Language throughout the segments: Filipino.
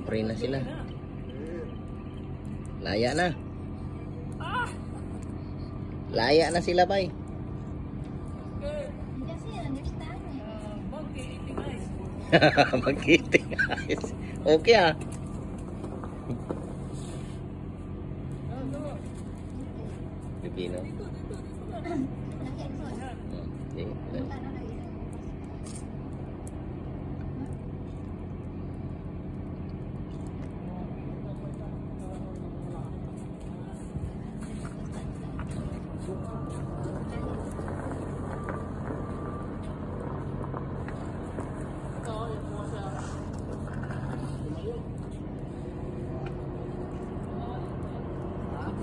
Pre na sila. Laya na. Laya na sila, bay. Mag-eating eyes. Okay ah. Pipino.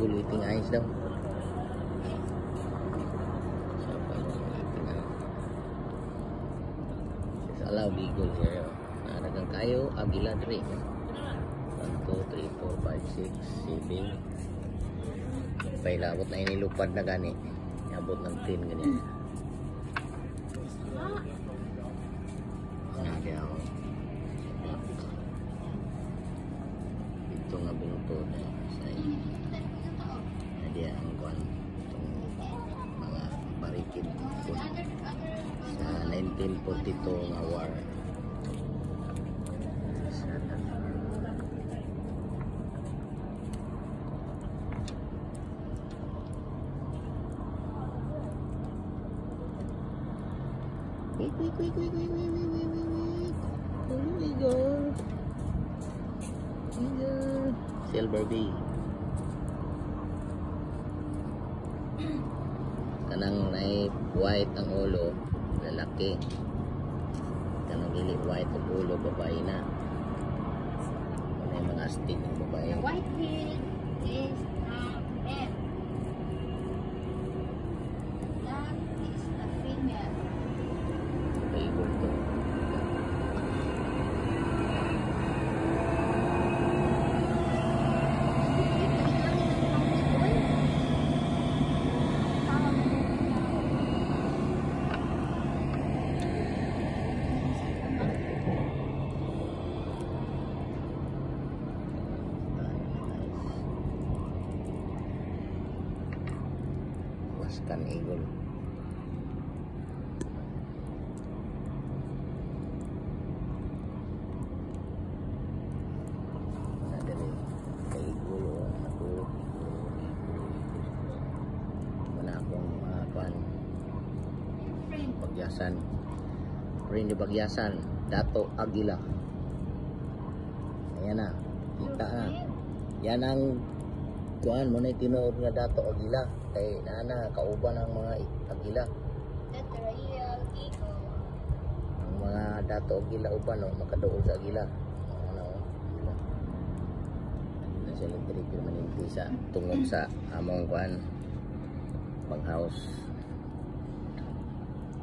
Eating eyes daw. Salah bigol siya. Nadagang kayo agila dre. 1, 2, 3, 4, 5, 6, 7. Pailabot na inilupad na gani. Abot ng 10 ganyan. Ito nga binutod sa dia ang kuan mga barikid sa 1942 nga war. Silver Bay. Kanang may white ang ulo, lalaki. Kanang dili white ang ulo, babae na. May mga astig ng babae. The white head is male. That is the female. Favorite to. Waskan eagle. Ada rin eagle ako. Mana akong Bagyasan. Friend di Bagyasan, Dato Agila. Ayan na, kita na. Yan ang kuan mo na tinuod nga Dato Agila. Kay nana kauban ang mga Agila. That's the real eagle. Ang mga Dato Agila uban no, makaduol sa Agila. Ano? Na sila diri manimpi sa tungod sa among kuan panghouse.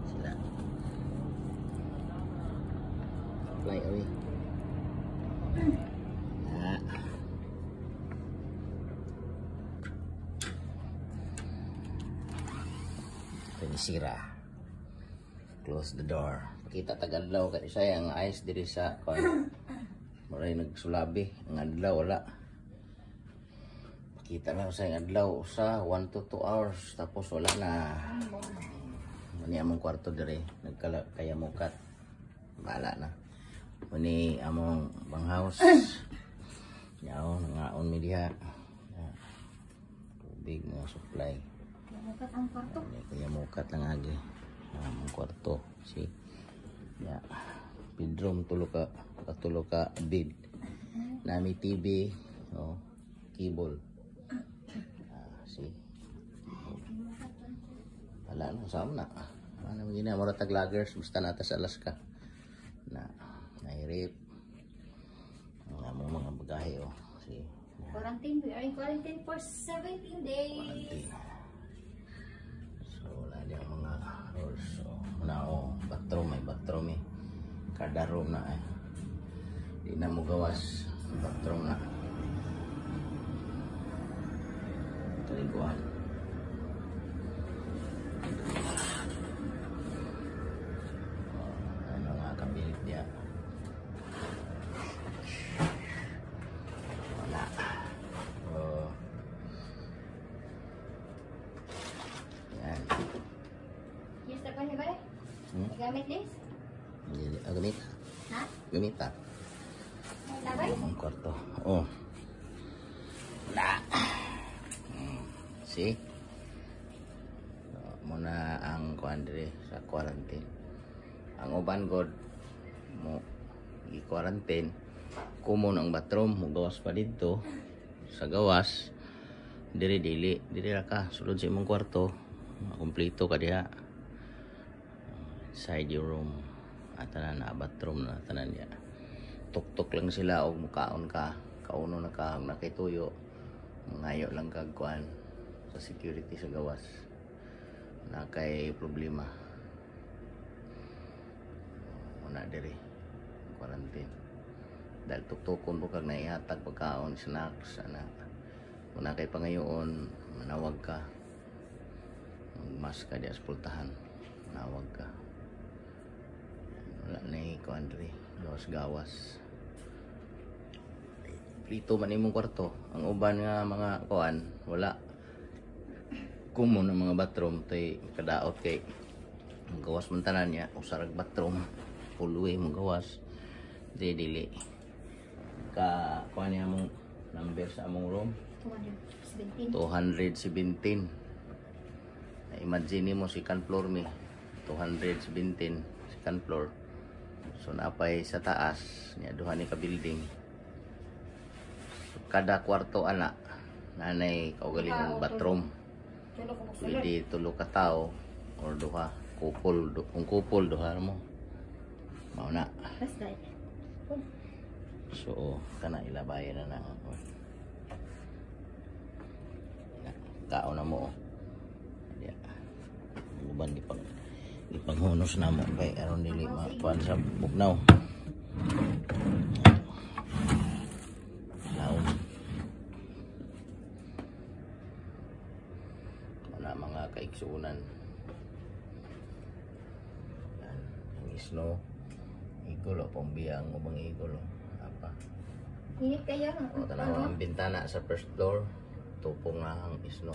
Sila. Fly away. Sira. Close the door. Pakita tagadlaw kay siya ang ice diri sa kon. Maray nagsulabi ang adlaw wala. Pakita lang sa adlaw sa 1 to 2 hours tapos wala na. Muni among kwarto diri nagkala kaya mukat. Bala na. Muni among banghouse. Yaw nangaon mi diha. Tubig nga supply. Mukat ang kwarto. Kaya mukat lang agi. Ang kwarto. Si. Ya. Bedroom tulo ka bed. Nami TV, oh, cable. Si. Wala na sa na. Ano mo gina mura tag loggers basta nata sa Alaska. Na nairip. Ang mga bagahe oh. Si. Quarantine, we are in quarantine for 17 days. Wala din ang mga rules. So, muna bathroom, may bathroom eh. Kada room na eh. Di na mo gawas. Bathroom na. Taliguan. Ano nga kapilit niya. ka niya ba? Gamit this? Dili, gamit. Ha? Gamit ta. Labay? Ang kwarto. Oh. Na. See? Muna ang kuan diri sa quarantine. Ang uban god mo i-quarantine. Kumon ang bathroom, mo gawas pa dito. Sa gawas diri ra ka sulod sa imong kwarto. Kompleto ka diha. Side your room. Tanan na bathroom na tanan niya. Tuk-tuk lang sila og mukaon ka. Kauno na ka nakituyo. Ngayo lang kag kuan sa security sa gawas. Na kay problema. Una diri quarantine. Dahil tuktukon po kag naihatag pagkaon, snacks, ana. Una kay pangayoon, manawag ka. Mas ka di aspultahan. Manawag ka. Wala na kuan diri, gawas-gawas. Plito man imong kwarto. Ang uban nga mga kuan, wala. Kumon ang mga bathroom tay kadaot kay gawas man tanan niya usarag bathroom full way mong gawas dili ka kuan niya mong number sa among room 217. Imagine mo second floor mi 217 second floor, so napay sa taas niya duha ni ka building, so, kada kwarto ana nanay kaugaling bathroom. Pwede tulo ka tao or duha couple kung couple duha mo mao na. So kana ilabayan na ako kao na mo ya uban ipanghunos na mo kay aron dili makuan sa bugnaw. Mga kaiksunan. Yan, ang snow igol o pambiyang ubang igol apa. Init kayo. O tanaw ang bintana sa first floor tupo nga ang snow.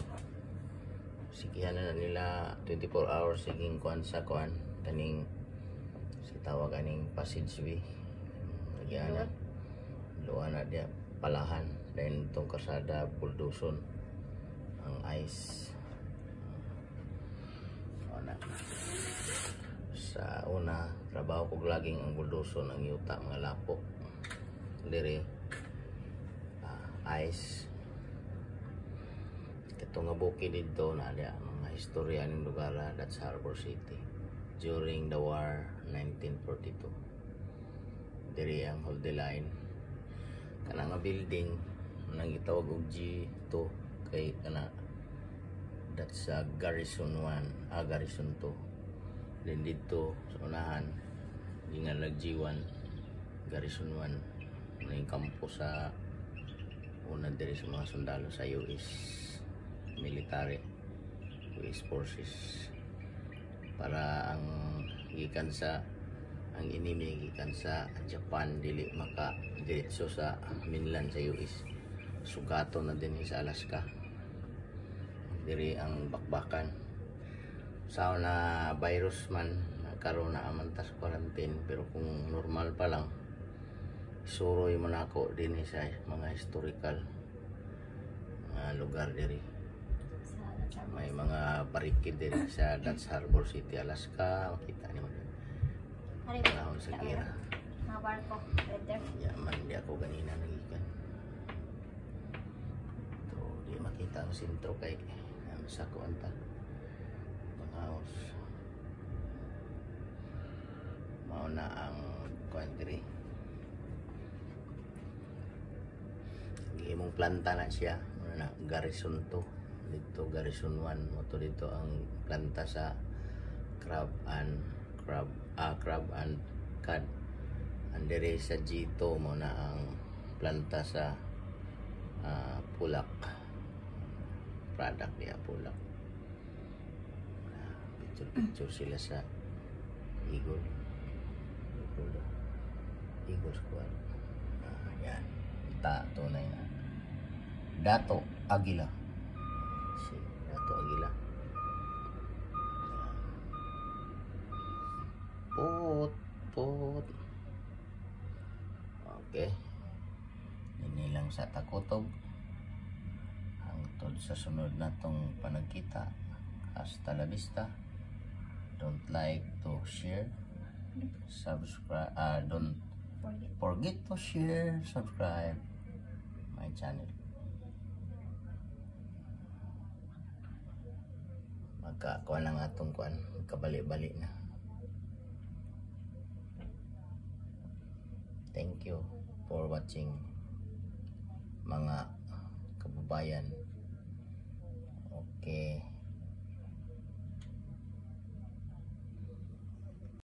Sigihan na nila 24 hours siging kuan sa kuan kaning sa tawag aning passageway. Lagyan na luan na dia palahan then tong kasada buldoson ang ice. Sa una trabaho ko laging ang buldoson ang yuta mga lapok diri ice kato nga buki dito na dia mga istorya ning lugar. That's Harbor City during the war 1942. Diri ang hold the line kana nga building nang gitawag og G2 kay kana that's Garrison 1 Garrison 2. Then dito sa unahan gingan nag G1 Garrison 1 na yung kampo sa una diri sa mga sundalo sa US military US forces para ang gikan sa ang enemy gikan sa Japan dili maka diretso sa mainland sa US sugato na din sa Alaska diri ang bakbakan sa na virus man karon na amantas quarantine pero kung normal pa lang suroy mo na ako din sa mga historical lugar diri may mga barikid diri sa Dutch Harbor City Alaska makita niyo panahon sa gira mga barko right there. Yaman di ako ganina nagikan to di makita ang sentro kay sa kuanta house mao na ang country imong planta na siya na Garrison 2 dito Garrison 1 mo to dito ang planta sa crab and cod andere sa G2 mo na ang planta sa Pulak product niya Pulak. Picture sila sa Eagle Squad. Yan tunay na Dato Aguila si Dato Aguila. sa takutob. Hangtod sa sunod natong panagkita. Hasta la vista. Don't like to share, subscribe, don't forget to share, subscribe my channel. Magkakuha lang atong kuan, magkabali-bali na. Thank you for watching, mga kababayan. Okay.